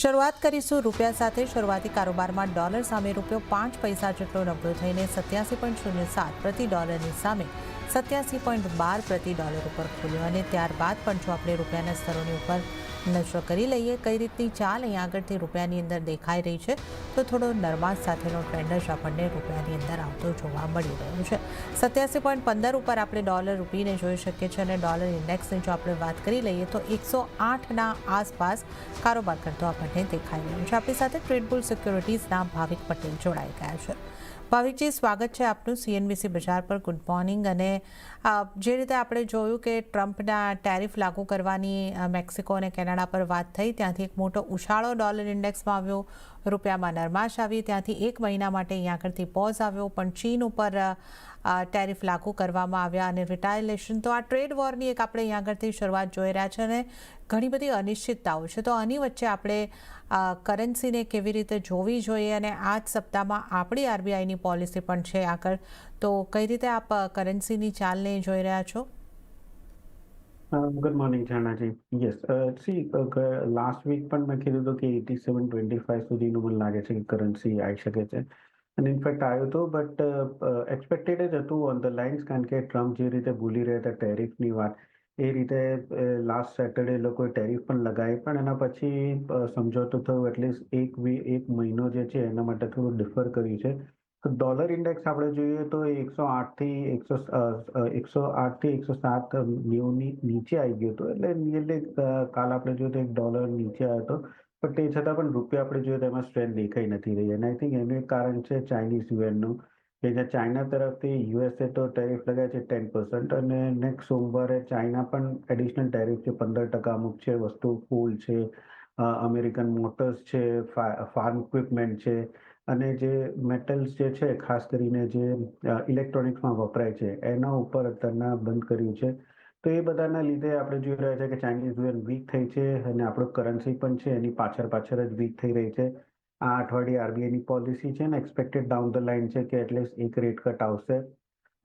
શરૂઆત કરીશું રૂપિયા સાથે. શરૂઆતી કારોબારમાં ડોલર સામે રૂપિયો 5 પૈસા જેટલો નબળો થઈને 87.07 પ્રતિ ડોલરની સામે 87.12 પ્રતિ ડોલર ઉપર ખુલ્યો. અને ત્યારબાદ પણ જો આપણે રૂપિયાના સ્તરોની ઉપર નજર કરી લઈએ કઈ રીતની ચાલ અહીં આગળથી રૂપિયાની અંદર દેખાઈ રહી છે, તો થોડો નરમાશ સાથેનો ટ્રેન્ડ જ આપણને રૂપિયાની અંદર આવતો જોવા મળી રહ્યો છે. 87.15 ઉપર આપણે ડોલર રૂપીને જોઈ શકીએ છીએ અને ડોલર ઇન્ડેક્સની જો આપણે વાત કરી લઈએ તો 108ના આસપાસ કારોબાર કરતો આપણને દેખાઈ રહ્યો છે. આપણી સાથે ટ્રેડબુલ સિક્યોરિટીઝના ભાવિક પટેલ જોડાઈ ગયા છે. ભાવિકજી, સ્વાગત છે આપનું CNBC બજાર પર. Good morning. અને જે રીતે આપણે જોયું કે ટ્રમ્પના ટેરિફ લાગુ કરવાની મેક્સિકો અને કેનેડા પર વાત થઈ, ત્યાંથી એક મોટો ઉછાળો ડોલર ઇન્ડેક્સમાં આવ્યો, રૂપિયામાં નરમાશ આવી, ત્યાંથી એક મહિના માટે અહીંયા આગળથી પોઝ આવ્યો, પણ ચીન ઉપર ટેરિફ લાગુ કરવામાં આવ્યા અને રિટાલિએશન. તો આ ટ્રેડ વોરની એક આપણે અહીંયા આગળથી શરૂઆત જોઈ રહ્યા છે અને ઘણી બધી અનિશ્ચિતતાઓ છે. તો આની વચ્ચે આપણે કરન્સીને કેવી રીતે જોવી જોઈએ, અને આ જ સપ્તાહમાં આપણી RBIની પોલિસી પણ છે આગળ, તો કઈ રીતે આપ કરન્સીની ચાલને જોઈ રહ્યા છો? Good morning Janaji. Yes, last week પણ મેં કીધું હતું કે 87.25 સુધીનું મને લાગે છે કે કરન્સી આવી શકે છે, અને ઇનફેક્ટ આવ્યો હતો, બટ એક્સપેક્ટેડ જ હતું ઓન ધ લાઇન્સ, કારણ કે ટ્રમ્પ જે રીતે બોલી રહ્યા હતા ટેરિફની વાત, એ રીતે લાસ્ટ સેટરડે લોકોએ ટેરિફ પણ લગાવી, પણ એના પછી સમજોતું થયું, એટલીસ્ટ એક મહિનો જે છે એના માટે થોડું ડિફર કર્યું છે. તો ડોલર ઇન્ડેક્સ આપણે જોઈએ તો 108થી 107.90 નીચે આવી ગયો હતો, એટલે નિયરલી કાલ આપણે જોઈએ તો $1 નીચે આવ્યો હતો, પણ તે છતાં પણ રૂપિયા આપણે જોઈએ તો એમાં સ્ટ્રેન્થ દેખાઈ નથી રહી. અને આઈ થિંક એનું એક કારણ છે ચાઇનીઝ યુએનનું, કે જે ચાઇના તરફથી યુએસએ તો ટેરિફ લગાવે છે 10%, અને નેક્સ્ટ સોમવારે ચાઇના પણ એડિશનલ ટેરિફ છે 15%. અમુક છે વસ્તુ ફૂલ છે, અમેરિકન મોટર્સ છે, ફાર્મ ઇક્વિપમેન્ટ છે, અને જે મેટલ્સ જે છે ખાસ કરીને જે ઇલેક્ટ્રોનિક્સમાં વપરાય છે એના ઉપર અત્યારના બંધ કર્યું છે. તો એ બધાના લીધે આપણે જોઈ રહ્યા છે કે ચાઇનીઝ યુએન વીક થઈ છે, અને આપણું કરન્સી પણ છે એની પાછળ જ વીક થઈ રહી છે. આ અઠવાડિયે RBIની પોલિસી છે ને, એક્સપેક્ટેડ ડાઉન ધ લાઇન છે કે એટલીસ્ટ એક રેટ કટ આવશે,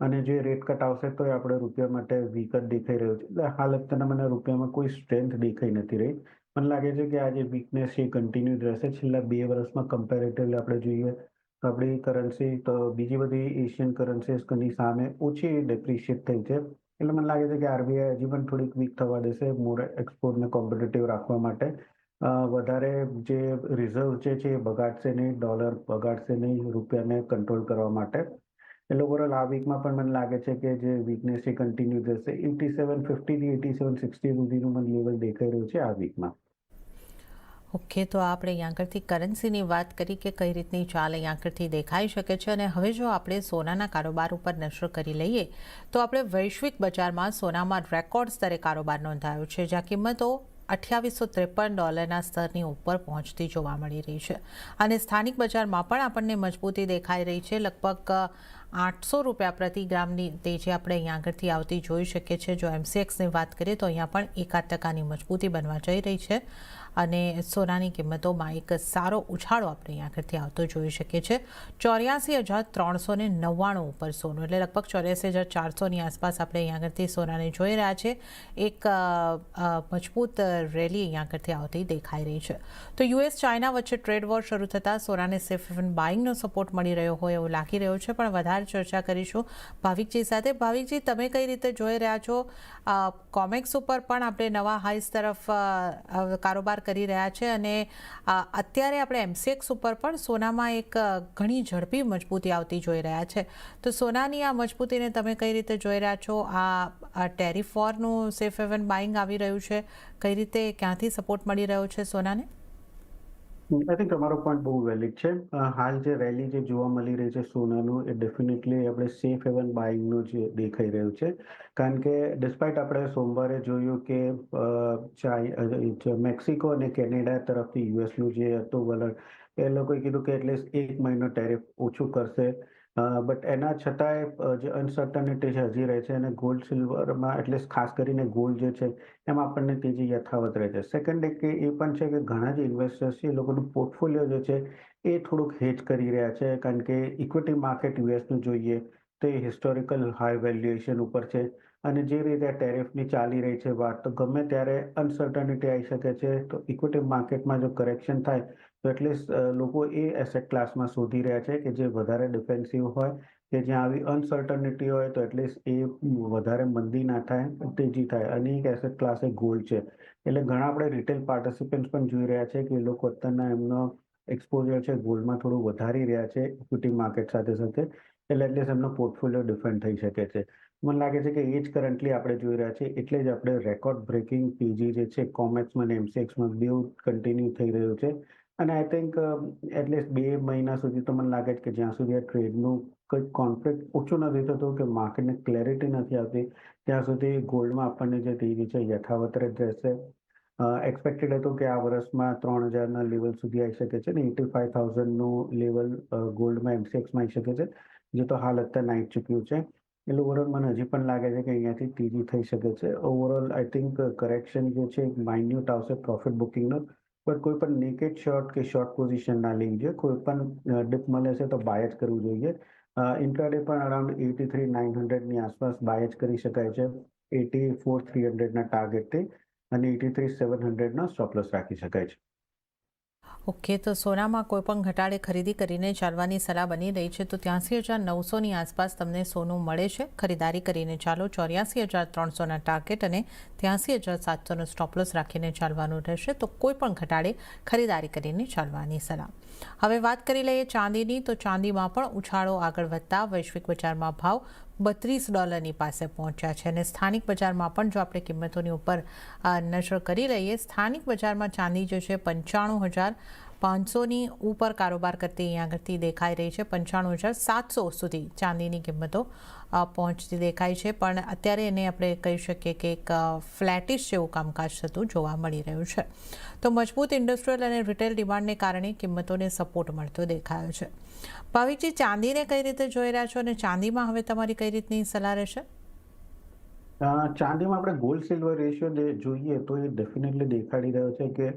અને જે રેટ કટ આવશે તો એ આપણે રૂપિયા માટે વીક જ દેખાઈ રહ્યું છે. એટલે હાલ અત્યારના મને રૂપિયામાં કોઈ સ્ટ્રેન્થ દેખાઈ નથી રહી. મને લાગે છે કે આ જે વીકનેસ છે એ કન્ટિન્યુ રહેશે. છેલ્લા 2 વર્ષમાં કમ્પેરેટિવલી આપણે જોઈએ તો આપણી કરન્સી તો બીજી બધી એશિયન કરન્સીસની સામે ઓછી ડેપ્રિશિએટ થઈ છે. એટલે મને લાગે છે કે RBI હજી પણ થોડીક વીક થવા દેશે, મોર એક્સપોર્ટને કોમ્પિટિટિવ રાખવા માટે. વધારે જે રિઝર્વ છે એ બગાડશે નહીં, ડોલર બગાડશે નહીં રૂપિયાને કંટ્રોલ કરવા માટે. એટલે ઓવરઓલ આ વીકમાં પણ મને લાગે છે કે જે વીકનેસ એ કન્ટિન્યુ રહેશે. 87.50થી 87.60 સુધીનું મને લેવલ દેખાઈ રહ્યું છે આ વીકમાં. ઓકે, તો આપણે અહીં આગળથી કરન્સીની વાત કરી કે કઈ રીતની ચાલ અહીં આગળથી દેખાઈ શકે છે. અને હવે જો આપણે સોનાના કારોબાર ઉપર નજર કરી લઈએ તો આપણે વૈશ્વિક બજારમાં સોનામાં રેકોર્ડ સ્તરે કારોબાર નોંધાયો છે, જ્યાં કિંમતો $2853 સ્તરની ઉપર પહોંચતી જોવા મળી રહી છે. અને સ્થાનિક બજારમાં પણ આપણને મજબૂતી દેખાઈ રહી છે. લગભગ $800 પ્રતિ ગ્રામની તેજી આપણે અહીં આગળથી આવતી જોઈ શકીએ છીએ. જો MCXની વાત કરીએ તો અહીંયા પણ 1% મજબૂતી બનવા જઈ રહી છે, અને સોનાની કિંમતોમાં એક સારો ઉછાળો આપણે અહીં આગળથી આવતો જોઈ શકીએ છીએ. 84,399 ઉપર સોનું, એટલે લગભગ 84,400ની આસપાસ આપણે અહીં આગળથી સોનાને જોઈ રહ્યા છીએ. એક મજબૂત રેલી અહીં આગળથી આવતી દેખાઈ રહી છે. તો US ચાઇના વચ્ચે ટ્રેડ વોર શરૂ થતાં સોનાને સેફ હેવન બાઇંગનો સપોર્ટ મળી રહ્યો હોય એવું લાગી રહ્યું છે. પણ વધારે ચર્ચા કરીશું ભાવિકજી સાથે. ભાવિકજી, તમે કઈ રીતે જોઈ રહ્યા છો? કોમેક્સ ઉપર પણ આપણે નવા હાઈસ તરફ કારોબાર કરી રહ્યા છે, અને અત્યારે આપણે MCX ઉપર પણ સોનામાં એક ઘણી ઝડપી મજબૂતી આવતી જોઈ રહ્યા છે. તો સોનાની આ મજબૂતીને તમે કઈ રીતે જોઈ રહ્યા છો? આ ટેરિફ વોરનું સેફ હેવન બાઇંગ આવી રહ્યું છે, કઈ રીતે ક્યાંથી સપોર્ટ મળી રહ્યો છે સોનાને? આઈ થિંક તમારો પોઈન્ટ બહુ વેલિડ છે. હાલ જે રેલી જે જોવા મળી રહી છે સોનાનું, એ ડેફિનેટલી આપણે સેફ હેવન બાઇંગનું જે દેખાઈ રહ્યું છે. કારણ કે ડિસ્પાઇટ આપણે સોમવારે જોયું કે મેક્સિકો અને કેનેડા તરફથી યુએસનું જે હતું વલણ, એ લોકોએ કીધું કે એટલીસ્ટ એક મહિનો ટેરિફ ઓછું કરશે. બટ એના છતાંય જે અનસર્ટનિટી છે હજી રહે છે, અને ગોલ્ડ સિલ્વરમાં એટલીસ્ટ ખાસ કરીને ગોલ્ડ જે છે એમાં આપણને તેજી યથાવત રહે છે. સેકન્ડ એક એ પણ છે કે ઘણા જે ઇન્વેસ્ટર્સ છે એ લોકોનું પોર્ટફોલિયો જે છે એ થોડુંક હેજ કરી રહ્યા છે, કારણ કે ઇક્વિટી માર્કેટ યુએસનું જોઈએ તો એ હિસ્ટોરિકલ હાઈ વેલ્યુએશન ઉપર છે. અને જે રીતે આ ટેરિફની ચાલી રહી છે વાત, તો ગમે ત્યારે અનસર્ટનિટી આવી શકે છે. તો ઇક્વિટી માર્કેટમાં જો કરેક્શન થાય તો એટલીસ્ટ લોકો એ એસેટ ક્લાસમાં શોધી રહ્યા છે કે જે વધારે ડિફેન્સિવ હોય, કે જ્યાં આવી અનસર્ટનિટી હોય તો એટલીસ્ટ એ વધારે મંદી ના થાય, તેજી થાય. અને એક એસેટ ક્લાસ એ ગોલ્ડ છે. એટલે ઘણા આપણે રિટેલ પાર્ટિસિપન્ટ પણ જોઈ રહ્યા છે કે એ લોકો અત્યારના એમનો એક્સપોઝર છે ગોલ્ડમાં થોડું વધારી રહ્યા છે ઇક્વિટી માર્કેટ સાથે સાથે. એટલે એટલીસ્ટ એમનો પોર્ટફોલિયો ડિફેન્ડ થઈ શકે છે. મને લાગે છે કે એ જ કરન્ટલી આપણે જોઈ રહ્યા છીએ. એટલે જ આપણે રેકોર્ડ બ્રેકિંગ પીજી જે છે કોમેક્સમાં અને એમસીએક્સમાં બેઉ કન્ટિન્યુ થઈ રહ્યું છે. અને આઈ થિંક એટલીસ્ટ 2 મહિના સુધી તો મને લાગે છે કે જ્યાં સુધી આ ટ્રેડનું કંઈક કોન્ફ્લિક્ટ ઓછું નથી થતું, કે માર્કેટને ક્લેરિટી નથી આવતી, ત્યાં સુધી ગોલ્ડમાં આપણને જે તેજી છે યથાવત જ રહેશે. એક્સપેક્ટેડ હતું કે આ વર્ષમાં 3000ના લેવલ સુધી આવી શકે છે ને 85,000નું લેવલ ગોલ્ડમાં એમસીએક્સમાં આવી શકે છે, જે તો હાલ અત્યારે આવી ચૂક્યું છે. એટલે ઓવરઓલ મને હજી પણ લાગે છે કે અહીંયાથી તેજી થઈ શકે છે. ઓવરઓલ આઈ થિંક કરેક્શન જે છે માઇન્યુટ આવશે પ્રોફિટ બુકિંગનો, પણ કોઈ પણ નેકેડ શોર્ટ કે શોર્ટ પોઝિશન ના લેવી જોઈએ. કોઈ પણ ડિપ મળે છે તો બાય જ કરવું જોઈએ. ઇન્ટ્રાડે પણ અરાઉન્ડ 83,900ની આસપાસ બાય જ કરી શકાય છે 84,300ના ટાર્ગેટથી, અને 83,700નો સ્ટોપ લોસ રાખી શકાય છે. ઓકે, તો સોનામાં કોઈ પણ ઘટાડે ખરીદી કરીને ચાલવાની સલાહ બની રહી છે. તો 83,900ની આસપાસ તમને સોનું મળે છે. ખરીદારી કરીને ચાલો. 84,300ના ટાર્ગેટ અને 83,700નો સ્ટોપ લોસ રાખીને ચાલવાનું રહેશે. તો કોઈ પણ ઘટાડે ખરીદારી કરીને ચાલવાની સલાહ. હવે વાત કરી લઈએ ચાંદીની. તો ચાંદીમાં પણ ઉછાળો આગળ વધતા વૈશ્વિક બજારમાં ભાવ $32 પાસે પહોંચ્યા છે. અને સ્થાનિક બજારમાં પણ જો આપણે કિંમતોની ઉપર નજર કરી લઈએ, સ્થાનિક બજારમાં ચાંદી જે છે 95,500ની ઉપર કારોબાર કરતી અહીંયા આગળથી દેખાઈ રહી છે. 95,700 સુધી ચાંદીની કિંમતો પહોંચતી દેખાય છે. પણ અત્યારે એને આપણે કહી શકીએ કે એક ફ્લેટિશ જેવું કામકાજ થતું જોવા મળી રહ્યું છે. તો મજબૂત ઇન્ડસ્ટ્રીયલ અને રિટેલ ડિમાન્ડને કારણે કિંમતોને સપોર્ટ મળતો દેખાયો છે. ભાવિકજી, ચાંદીને કઈ રીતે જોઈ રહ્યા છો અને ચાંદીમાં હવે તમારી કઈ રીતની સલાહ રહેશે? ચાંદીમાં આપણે ગોલ્ડ સિલ્વર રેશિયો જોઈએ તો એ ડેફિનેટલી દેખાડી રહ્યો છે કે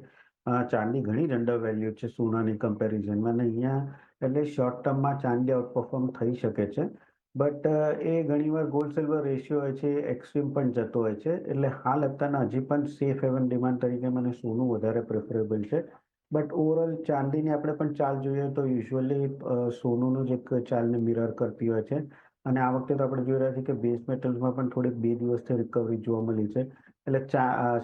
ચાંદી ઘણી જ અંડર વેલ્યુ છે સોનાની કમ્પેરિઝનમાં. અને અહીંયા એટલે શોર્ટ ટર્મમાં ચાંદી આઉટપરફોર્મ થઈ શકે છે. બટ એ ઘણીવાર ગોલ્ડ સિલ્વર રેશિયો હોય છે એક્સ્ટ્રીમ પણ જતો હોય છે. એટલે હાલ અત્યારના હજી પણ સેફ હેવન ડિમાન્ડ તરીકે મને સોનું વધારે પ્રેફરેબલ છે. બટ ઓવરઓલ ચાંદીની આપણે પણ ચાલ જોઈએ તો યુઝ્યુઅલી સોનુનું જ એક ચાલને મિરર કરતી હોય છે. અને આ વખતે તો આપણે જોઈ રહ્યા છીએ કે બેઝ મેટલ્સમાં પણ થોડીક 2 દિવસથી રિકવરી જોવા મળી છે. એટલે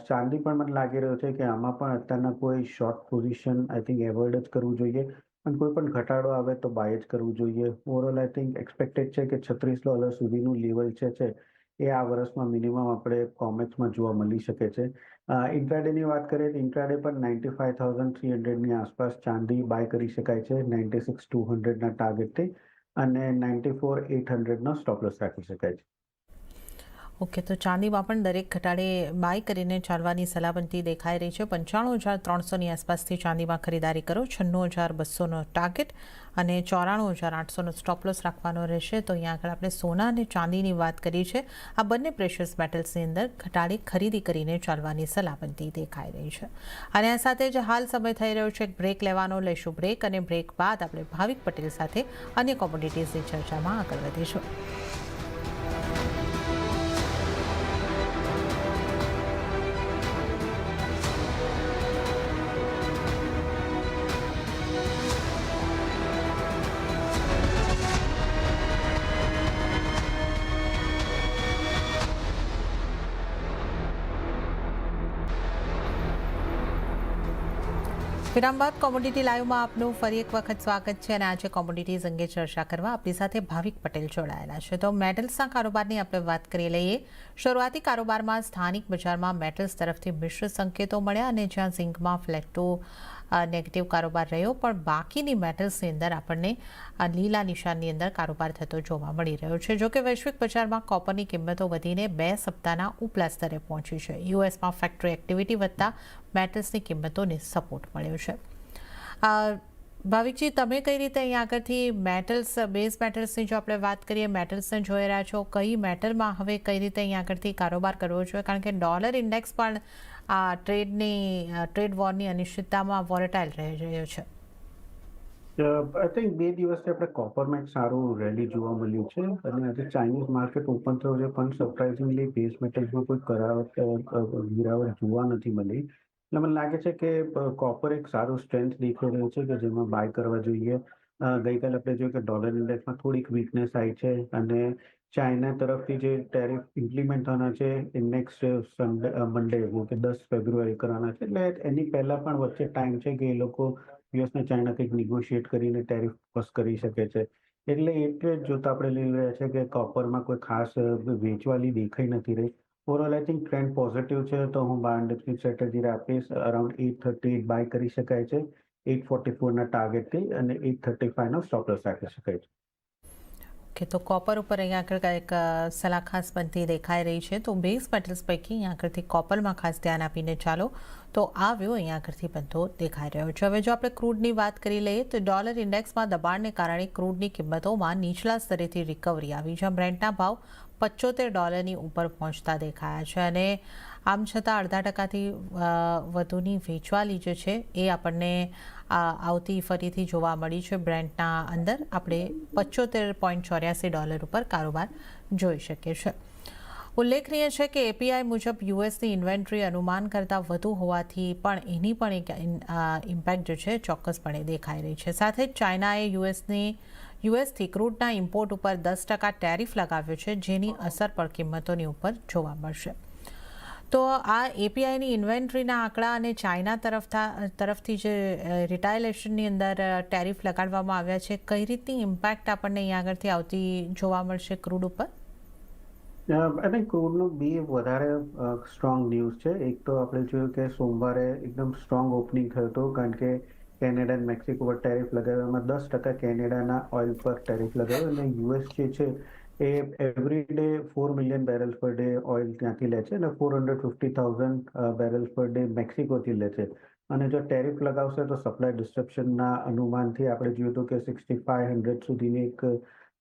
ચાંદી પણ મને લાગી રહ્યું છે કે આમાં પણ અત્યારના કોઈ short position I think avoid જ કરવું જોઈએ. અને કોઈ પણ ઘટાડો આવે તો બાય જ કરવું જોઈએ. ઓવરઓલ આઈ થિંક એક્સપેક્ટેડ છે કે $36 સુધીનું લેવલ છે એ આ વર્ષમાં મિનિમમ આપણે કોમેક્સમાં જોવા મળી શકે છે. ઇન્ટ્રાડેની વાત કરીએ તો ઇન્ટ્રાડે પર 95,300ની આસપાસ ચાંદી બાય કરી શકાય છે 96,200ના ટાર્ગેટથી, અને 94,800નો સ્ટોપ લોસ રાખી શકાય છે. ઓકે, તો ચાંદીમાં પણ દરેક ઘટાડે બાય કરીને ચાલવાની સલાહ બનતી દેખાઈ રહી છે. 95,300ની આસપાસથી ચાંદીમાં ખરીદારી કરો. 96,200નો ટાર્ગેટ અને 94,800નો સ્ટોપ લોસ રાખવાનો રહેશે. તો અહીંયા આગળ આપણે સોના અને ચાંદીની વાત કરી છે. આ બંને પ્રેશિયસ મેટલ્સની અંદર ઘટાડે ખરીદી કરીને ચાલવાની સલાહ બનતી દેખાઈ રહી છે. અને આ સાથે જ હાલ સમય થઈ રહ્યો છે એક બ્રેક લેવાનો. લઈશું બ્રેક, અને બ્રેક બાદ આપણે ભાવિક પટેલ સાથે અન્ય કોમોડિટીઝની ચર્ચામાં આગળ વધીશું. વિરામ બાદ કોમોડિટી લાઈવમાં આપનું ફરી એક વખત સ્વાગત છે. અને આજે કોમોડિટીઝ અંગે ચર્ચા કરવા આપણી સાથે ભાવિક પટેલ જોડાયેલા છે. તો મેટલ્સના કારોબારની આપણે વાત કરી લઈએ. શરૂઆતી કારોબારમાં સ્થાનિક બજારમાં મેટલ્સ તરફથી મિશ્ર સંકેતો મળ્યા, અને જ્યાં ઝિંકમાં ફ્લેટો નેગેટિવ કારોબાર રહ્યો, પણ બાકીની મેટલ્સની અંદર આપણને લીલા નિશાનની અંદર કારોબાર થતો જોવા મળી રહ્યો છે. જોકે વૈશ્વિક બજારમાં કોપરની કિંમતો વધીને 2 સપ્તાહના ઉપલા સ્તરે પહોંચી છે. યુએસમાં ફેક્ટરી એક્ટિવિટી વધતા મેટલ્સની કિંમતોને સપોર્ટ મળ્યો છે. ભાવિકજી, તમે કઈ રીતે અહીંયા આગળથી મેટલ્સ, બેઝ મેટલ્સની જો આપણે વાત કરીએ, મેટલ્સને જોઈ રહ્યા છો, કઈ મેટલમાં હવે કઈ રીતે અહીંયા આગળથી કારોબાર કરવો જોઈએ? કારણ કે ડોલર ઇન્ડેક્સ પણ આ ટ્રેડ વોરની અનિશ્ચિતતામાં વોલેટાઇલ રહી રહ્યો છે. આઈ થિંક 2 દિવસથી આપણે કોપરમાં એક સારું રેલી જોવા મળ્યું છે અને આજે ચાઇનીઝ માર્કેટ ઓપન થયો છે પણ સરપ્રાઇઝિંગલી બેઝ મેટલ્સમાં કોઈ ગિરાવટ જોવા નથી મળી. એટલે મને લાગે છે કે કોપર એક સારું સ્ટ્રેન્થ દેખાઈ રહ્યું છે કે જેમાં બાય કરવા જોઈએ. ગઈકાલે આપણે જોયું કે ડોલર ઇન્ડેક્સમાં થોડીક વીકનેસ આવી છે અને ચાઇના તરફથી જે ટેરિફ ઇમ્પ્લિમેન્ટ થવાના છે એ નેક્સ્ટ મંડે એટલે કે 10 ફેબ્રુઆરી કરવાના છે. એટલે એની પહેલા પણ વચ્ચે ટાઈમ છે કે એ લોકો યુએસ ને ચાઇના કંઈક નિગોશિએટ કરીને ટેરિફ પાસ કરી શકે છે. એટલે જ જોતા આપણે લઈ રહ્યા છે કે કોપરમાં કોઈ ખાસ વેચવાલી દેખાઈ નથી રહી. Overall I think trend positive છે તો હું બાય ઇન્ડસ્ટ્રી સ્ટ્રેટેજી આપીશ અરાઉન્ડ 838 બાય કરી શકાય છે. 844 ના ટાર્ગેટથી અને 835 નો સ્ટોપ લોસ રાખી શકાય છે. કે તો કોપર ઉપર અહીંયા આગળ કંઈક સલાહ ખાસ બનતી દેખાઈ રહી છે. તો બેઝ મેટલ્સ પૈકી અહીંયા આગળથી કોપરમાં ખાસ ધ્યાન આપીને ચાલો તો આ વ્યૂ અહીંયા આગળથી બનતો દેખાઈ રહ્યો છે. હવે જો આપણે ક્રૂડની વાત કરી લઈએ તો ડોલર ઇન્ડેક્સમાં દબાણને કારણે ક્રૂડની કિંમતોમાં નીચલા સ્તરેથી રિકવરી આવી છે. બ્રેન્ટના ભાવ $75 ઉપર પહોંચતા દેખાયા છે અને આમ છતાં અડધા ટકાથી વધુની વેચવાલી જે છે એ આપણને આવતી ફરીથી જોવા મળી છે. બ્રેન્ટના અંદર આપણે $75.84 ઉપર કારોબાર જોઈ શકીએ છીએ. ઉલ્લેખનીય છે કે એપીઆઈ મુજબ યુએસની ઇન્વેન્ટરી અનુમાન કરતાં વધુ હોવાથી પણ એની પણ એક ઇમ્પેક્ટ જે છે ચોક્કસપણે દેખાઈ રહી છે. સાથે જ ચાઇનાએ યુએસથી ક્રૂડના ઇમ્પોર્ટ ઉપર 10% ટેરિફ લગાવ્યો છે જેની અસર પણ કિંમતોની ઉપર જોવા મળશે. તો આ એપીઆઈની ઇન્વેન્ટરીના આંકડા અને ચાઇના તરફથી જે રિટાયલેશનની અંદર ટેરિફ લગાડવામાં આવ્યા છે કઈ રીતની ઇમ્પેક્ટ આપણને અહીંયા આગળથી આવતી જોવા મળશે ક્રૂડ ઉપર? આઈ થિંક ક્રૂડનો બે વધારે સ્ટ્રોંગ ન્યૂઝ છે. એક તો આપણે જોયું કે સોમવારે એકદમ સ્ટ્રોંગ ઓપનિંગ થયો હતો કારણ કે કેનેડા અને મેક્સિકો પર ટેરિફ લગાવ્યામાં 10% કેનેડાના ઓઇલ પર ટેરિફ લગાવ્યો અને યુએસ જે છે એ every day 4 million barrels per day oil ત્યાંથી લે છે અને 450,000 બેરલ્સ પર ડે મેક્સિકોથી લે છે. અને જો ટેરિફ લગાવશે તો સપ્લાય ડિસ્ટ્રપ્શનના અનુમાનથી આપણે જોયું હતું કે 6500 સુધીની એક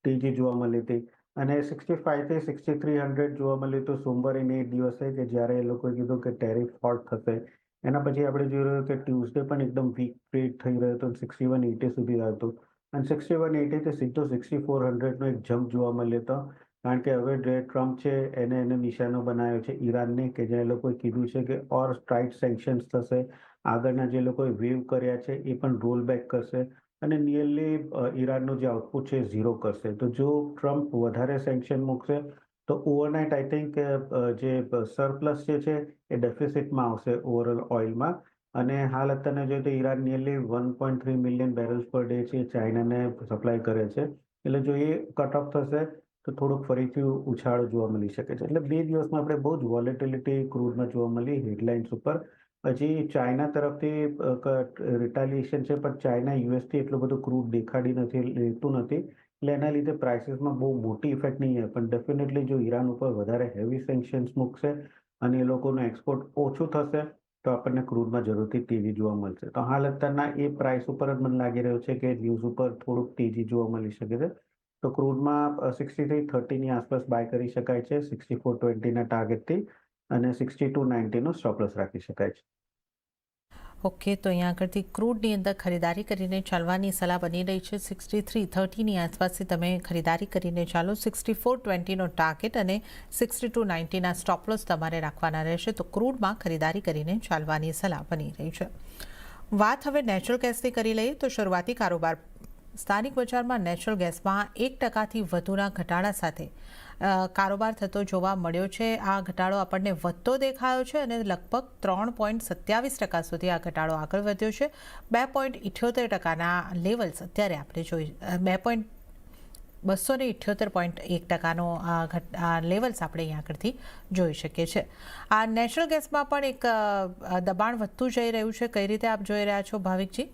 તેજી જોવા મળી હતી. અને 65 થી 6300 જોવા મળ્યું તો સોમવારે એ દિવસે કે જ્યારે એ લોકોએ કીધું કે ટેરિફ હોલ્ટ થશે. એના પછી આપણે જોઈ રહ્યું કે ટ્યુઝડે પણ એકદમ વીક ટ્રેડ થઈ રહ્યો હતો 6180 સુધી આવ્યો હતો અને 6180 થી સીધો 6400 નો એક જમ્પ જોવા મળ્યો હતો કારણ કે હવે જે ટ્રમ્પ છે એને નિશાનો બનાવ્યો છે ઈરાનને કે જે લોકોએ કીધું છે કે ઓર સ્ટ્રાઇક સેન્કશન્સ થશે. આગળના જે લોકોએ વેવ કર્યા છે એ પણ રોલ બેક કરશે અને નિયરલી ઈરાનનું જે આઉટપુટ છે ઝીરો કરશે. તો જો ટ્રમ્પ વધારે સેન્કશન મૂકશે તો ઓવરનાઇટ આઈ થિંક જે સરપ્લસ જે છે એ ડેફિસિટમાં આવશે ઓવરઓલ ઓઇલમાં. અને હાલ અત્યારે જોઈએ તો Iran nearly 1.3 million barrels per day છે ચાઇનાને સપ્લાય કરે છે. એટલે જો એ કટ ઓફ થશે તો થોડુંક ફરીથી ઉછાળો જોવા મળી શકે છે. એટલે 2 દિવસમાં આપણે બહુ જ વોલેટિલિટી ક્રૂડમાં જોવા મળી હેડલાઇન્સ ઉપર. હજી ચાઇના તરફથી રિટાલિએશન છે પણ ચાઇના યુએસથી એટલું બધું ક્રૂડ લેતું નથી. એટલે એના લીધે પ્રાઇસીસમાં બહુ મોટી ઇફેક્ટ નહીં આવે પણ ડેફિનેટલી જો ઈરાન ઉપર વધારે હેવી સેન્કશન્સ મૂકશે અને એ લોકોનું એક્સપોર્ટ ઓછું થશે તો આપણને ક્રૂડમાં જરૂરથી તેજી જોવા મળશે. તો હાલ અત્યારના એ પ્રાઇસ ઉપર જ મને લાગી રહ્યું છે કે ન્યૂઝ ઉપર થોડુંક તેજી જોવા મળી શકે છે. તો ક્રૂડમાં 6330ની આસપાસ બાય કરી શકાય છે 6420ના ટાર્ગેટથી અને 6290નો સ્ટોપ લોસ રાખી શકાય છે. ઓકે, તો અહીંયા આગળથી ક્રૂડની અંદર ખરીદારી કરીને ચાલવાની સલાહ બની રહી છે. 6330ની આસપાસથી તમે ખરીદારી કરીને ચાલો. 6420નો ટાર્ગેટ અને 6290ના સ્ટોપ લોસ તમારે રાખવાના રહેશે. તો ક્રૂડમાં ખરીદારી કરીને ચાલવાની સલાહ બની રહી છે. વાત હવે નેચરલ ગેસની કરી લઈએ તો શરૂઆતી કારોબાર સ્થાનિક બજારમાં નેચરલ ગેસમાં 1%થી વધુના ઘટાડા સાથે કારોબાર થતો જોવા મળ્યો છે. આ ઘટાડો આપણને વધતો દેખાયો છે અને લગભગ 3.27% સુધી આ ઘટાડો આગળ વધ્યો છે. 2.78%ના લેવલ્સ અત્યારે આપણે જોઈ 278.1%નો આ લેવલ્સ આપણે અહીં આગળથી જોઈ શકીએ છીએ. આ નેચરલ ગેસમાં પણ એક દબાણ વધતું જઈ રહ્યું છે. કઈ રીતે આપ જોઈ રહ્યા છો ભાવિકજી?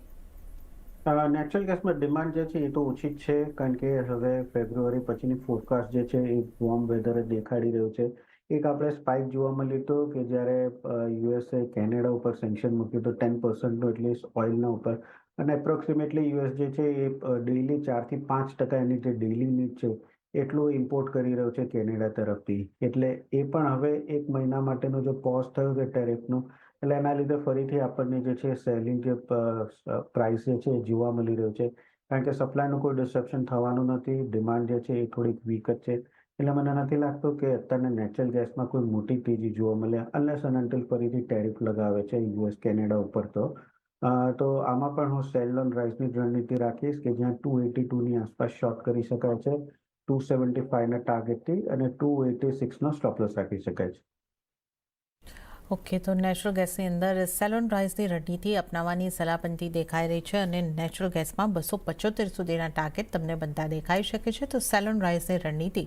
નેચરલ ગેસમાં ડિમાન્ડ જે છે એ તો ઓછી જ છે કારણ કે હવે ફેબ્રુઆરી પછીની ફોરકાસ્ટ જે છે એ વોર્મ વેધર દેખાડી રહ્યું છે. એક આપણે સ્પાઇક જોવા મળ્યું હતું કે જ્યારે યુએસએ કેનેડા ઉપર સેન્કશન મૂક્યું હતું 10%નું એટલીસ્ટ ઓઇલના ઉપર અને એપ્રોક્સિમેટલી યુએસ જે છે એ ડેઇલી 4 થી 5% એની જે ડેઇલી નીડ છે એટલું ઇમ્પોર્ટ કરી રહ્યો છે કેનેડા તરફથી. એટલે એ પણ હવે એક મહિના માટેનો જો પોઝ થયો છે ટેરિફનો એટલે એના લીધે ફરીથી આપણને જે છે સેલિંગ જે પ્રાઇસ જે છે જોવા મળી રહ્યો છે કારણ કે સપ્લાયનું કોઈ ડિસરપ્શન થવાનું નથી, ડિમાન્ડ જે છે એ થોડીક વીક જ છે. એટલે મને નથી લાગતું કે અત્યારે નેચરલ ગેસમાં કોઈ મોટી તેજી જોવા મળે અનલેસ એન્ડ અનટિલ ફરીથી ટેરિફ લગાવે છે યુએસ કેનેડા ઉપર તો આમાં પણ હું સેલ ઓન રાઇઝની જ રણનીતિ રાખીશ કે જ્યાં 282 ની આસપાસ શોર્ટ કરી શકાય છે, 275 ના ટાર્ગેટથી અને 286 નો સ્ટોપ લોસ રાખી શકાય છે. ઓકે, તો નેચરલ ગેસની અંદર સેલોન રાઇઝની રણનીતિ અપનાવવાની સલાહ બનતી દેખાઈ રહી છે અને નેચરલ ગેસમાં 275 સુધીના ટાર્ગેટ તમને બનતા દેખાઈ શકે છે. તો સેલોન રાઇઝની રણનીતિ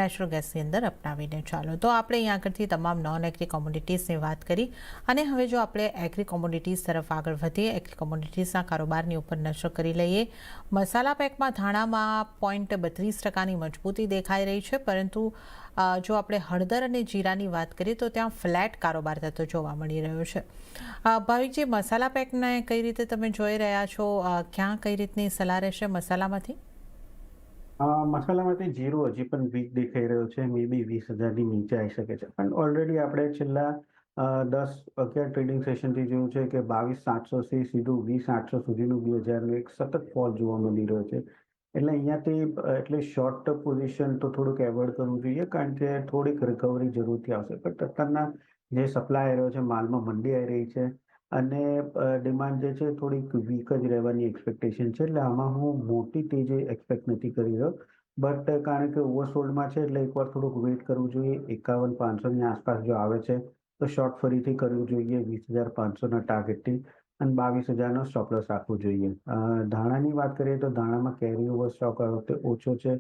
નેચરલ ગેસની અંદર અપનાવીને ચાલો. તો આપણે અહીં આગળથી તમામ નોન એગ્રી કોમોડિટીઝની વાત કરી અને હવે જો આપણે એગ્રી કોમોડિટીઝ તરફ આગળ વધીએ, એગ્રી કોમોડિટીઝના કારોબારની ઉપર નજર કરી લઈએ. મસાલા પેકમાં ધાણામાં 0.32%ની મજબૂતી દેખાઈ રહી છે, પરંતુ જો આપણે હળદર અને જીરાની વાત કરીએ તો ત્યાં ફ્લેટ કારોબાર થતો જોવા મળી રહ્યો છે. ભાવિકજી, મસાલા પેકને કઈ રીતે તમે જોઈ રહ્યા છો? ક્યાં કઈ રીતની સલાહ રહેશે મસાલામાંથી? મસાલામાંથી જીરું હજી પણ વીક દેખાઈ રહ્યો છે, મે બી 20,000ની નીચે આવી શકે છે. પણ ઓલરેડી આપણે છેલ્લા 10-11 ટ્રેડિંગ સેશનથી જોયું છે કે 22,700 થી સીધું 20,800 સુધીનું 2,000નું એક સતત ફોલ જોવા મળી રહ્યો છે. એટલે અહીંયાથી એટલે શોર્ટ પોઝિશન તો થોડુંક એવોઇડ કરવું જોઈએ કારણ કે થોડીક રિકવરી જરૂરથી આવશે. બટ અત્યારના જે સપ્લાય આવી રહ્યો છે, માલમાં મંદી આવી રહી છે અને ડિમાન્ડ જે છે થોડીક વીક જ રહેવાની એક્સપેક્ટેશન છે. એટલે આમાં હું મોટી તેજી એક્સપેક્ટ નથી કરી રહ્યો. બટ કારણ કે ઓવરસોલ્ડમાં છે એટલે એકવાર થોડુંક વેઇટ કરવું જોઈએ. 51,500ની આસપાસ જો આવે છે તો શોર્ટ ફરીથી કરવું જોઈએ 20,500ના ટાર્ગેટથી અને 22,000નો સ્ટોપ લોસ રાખવો જોઈએ. ધાણાની વાત કરીએ તો ધાણામાં કેરી ઓવર સ્ટોક આ વખતે ઓછો છે.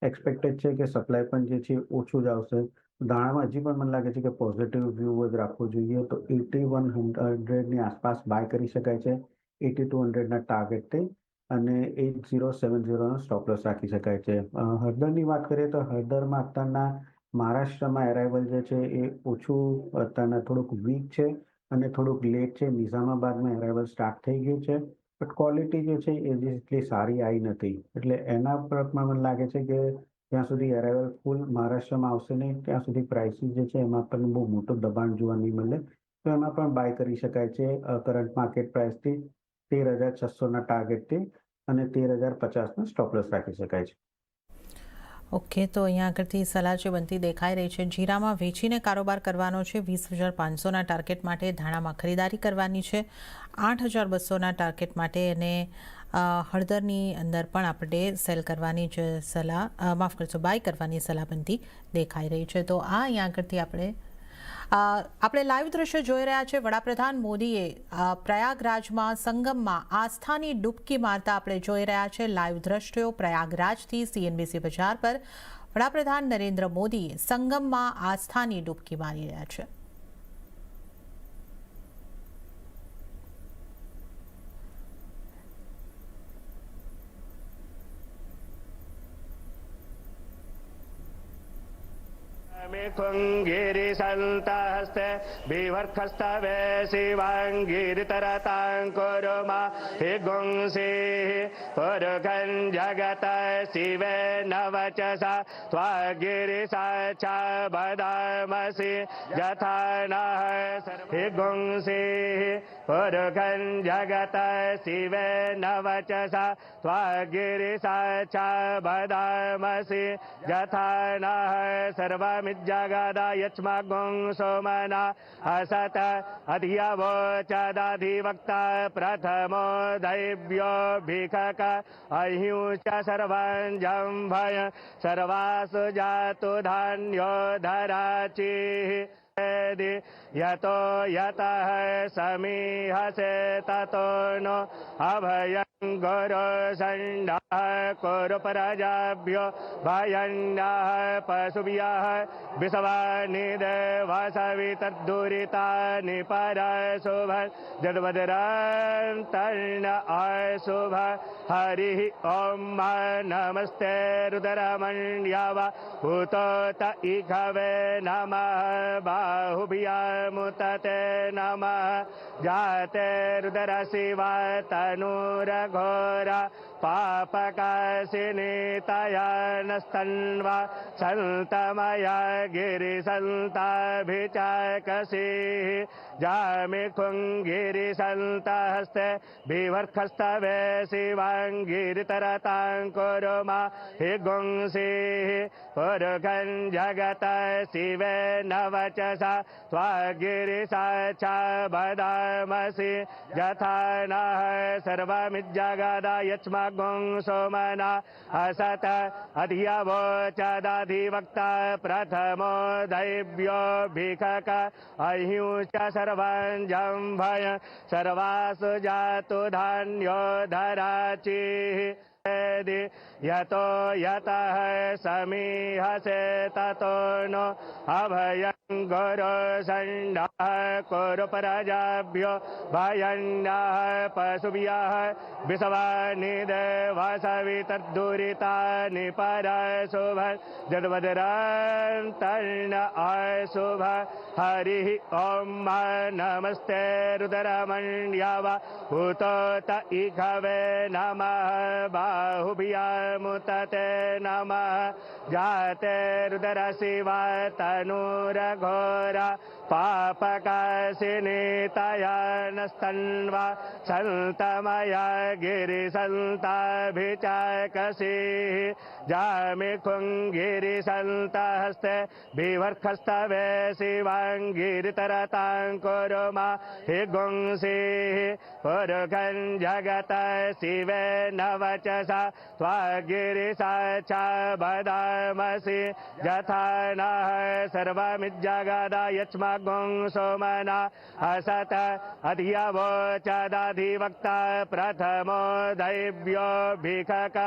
એક્સપેક્ટેડ છે કે સપ્લાય પણ જે છે ઓછું જ આવશે. ધાણામાં હજી પણ મને લાગે છે કે પોઝિટિવ વ્યૂ જ રાખવો જોઈએ. તો 8100ની આસપાસ બાય કરી શકાય છે 8200ના ટાર્ગેટથી અને 8070નો સ્ટોપ લોસ રાખી શકાય છે. હળદરની વાત કરીએ તો હળદરમાં અત્યારના મહારાષ્ટ્રમાં એરાઇવલ જે છે એ ઓછું અત્યારના થોડુંક વીક છે અને થોડુંક લેટ છે. નિઝામાબાદમાં એરાઇવલ સ્ટાર્ટ થઈ ગયું છે. બટ ક્વોલિટી જે છે એ એટલી સારી આવી નથી. એટલે એના પરમાં મને લાગે છે કે જ્યાં સુધી અરાઇવલ ફૂલ મહારાષ્ટ્રમાં આવશે નહીં ત્યાં સુધી પ્રાઇસીસ જે છે એમાં પણ બહુ મોટું દબાણ જોવા નહીં મળે. તો એમાં પણ બાય કરી શકાય છે કરંટ માર્કેટ પ્રાઇસથી 13,600ના ટાર્ગેટથી અને 13,050નો સ્ટોપ લોસ રાખી શકાય છે. ઓકે, તો અહીંયા આગળથી સલાહ જે બનતી દેખાઈ રહી છે. જીરામાં વેચીને કારોબાર કરવાનો છે 20,500ના ટાર્ગેટ માટે. ધાણામાં ખરીદારી કરવાની છે 8,200ના ટાર્ગેટ માટે અને હળદરની અંદર પણ આપણે સેલ કરવાની જ સલાહ, માફ કરશો, બાય કરવાની સલાહ બનતી દેખાઈ રહી છે. તો આ અહીંયા આગળથી આપણે લાઈવ દ્રશ્ય જોઈ રહ્યા છે. વડાપ્રધાન મોદીએ પ્રયાગરાજમાં સંગમમાં આસ્થાની ડૂબકી મારતા આપણે જોઈ રહ્યા છે લાઈવ દ્રશ્યો પ્રયાગરાજથી CNBC બજાર પર. વડાપ્રધાન નરેન્દ્ર મોદીએ સંગમમાં આસ્થાની ડૂબકી મારી રહ્યા છે. गिरिसन्तहस्ते बिभर्खस्तवे शिवाङ्गिरितरताङ्कुरुमा हि गुंसिः पुरुखं जगत शिवे नवचसा त्वागिरिसाक्षा बदामसि यथा नः हि गुंसिः पुरुखं जगत शिवे नवचसा त्वागिरिसाक्षा बदामसि यथा नः सर्वमिज्जगदायच्मगुं सोमना असत अधियवोचदधिवक्ता प्रथमो दैव्यो भिखक अहिंश्च सर्वञ्जं भय सर्वासु जातु धान्यो धराचिः यतो यतः समीहसे ततो नो अभयं गुरु सण्डः कुरु प्रजाभ्यो भयन्नः पशुभ्यः विषवानिदेवसवितद्दुरितानि परशुभ जद्वदरन्तर्ण अशुभ हरिः ॐ नमस्ते रुद्रमण्यव उतोत इघवे नमः बाहुभ्यामुतते नमः जाते रुद्रशिवा तनूरघोरा पापकाशिनी तया नस्तन्वा सन्तमया गिरिसन्ताभिचाकसीः जामिखुङ्गिरिसन्तहस्ते बिभर्खस्तवे शिवाङ्गिरितरतां कुरु मा हि गुंसिः पुरुखं जगत शिवे न वचसा त्वागिरिसाक्षा वदामसि यथा नः सर्वमिज्जगदायच्मगुं सोमना असत अधियवोचदधिवक्ता प्रथमो दैव्यो भिखक अहिंश्च सर्वं जम्भय सर्वासु जातु धान्यो धराचिः यतो यतः समीहसे ततो नो अभयं गुरु सण्डः कुरु प्रजाभ्यो भयन्नः पशुभ्यः विषवानि देवसवितर्दुरितानि परशुभ जद्वदरन्तर्न अशुभ हरिः ॐ नमस्ते रुद्रमण्यव उतोत इखवे नमः बाहुभ्यामुतते नमः जाते रुद्रशिवा तनूरघोर पापकाशिनी तया नस्तन्वा सन्तमया गिरिसन्ताभिचाकसीः जामिखुङ्गिरिसन्तहस्ते बिभर्खस्तवे शिवाङ्गिरितरतां कुरु मा हि गुंसिः पुरुखं जगत शिवे न वचसा त्वागिरिसाक्षा वदामसि यथा नः सर्वमिज्जगदायच्मगुं सोमना असत अधियवोचदधिवक्ता प्रथमो दैव्यो भिखक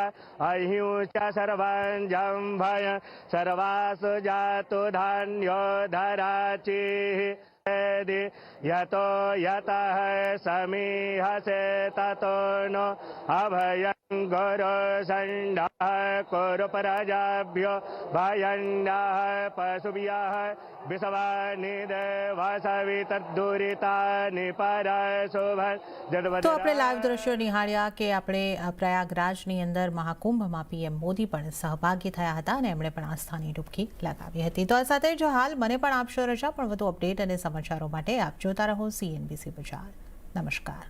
अहिंश्च सर्वं जम्भय सर्वासु जातु धान्यो धराचिः यतो यतः समीहसे ततो नो अभयं गुरु सण्डः कुरु प्रजाभ्यो भयन्नः पशुभ्यः विषवानि देवसवितर्दुरितानि परशुभ તો આપણે લાઈવ દ્રશ્યો નિહાળ્યા કે આપણે પ્રયાગરાજની અંદર મહાકુંભમાં પીએમ મોદી પણ સહભાગી થયા હતા અને એમણે પણ આસ્થાની ડૂબકી લગાવી હતી. તો આ સાથે જ હાલ મને પણ આપશો રજા, પણ વધુ અપડેટ અને સમાચારો માટે આપ જોતા રહો CNBC બજાર. નમસ્કાર.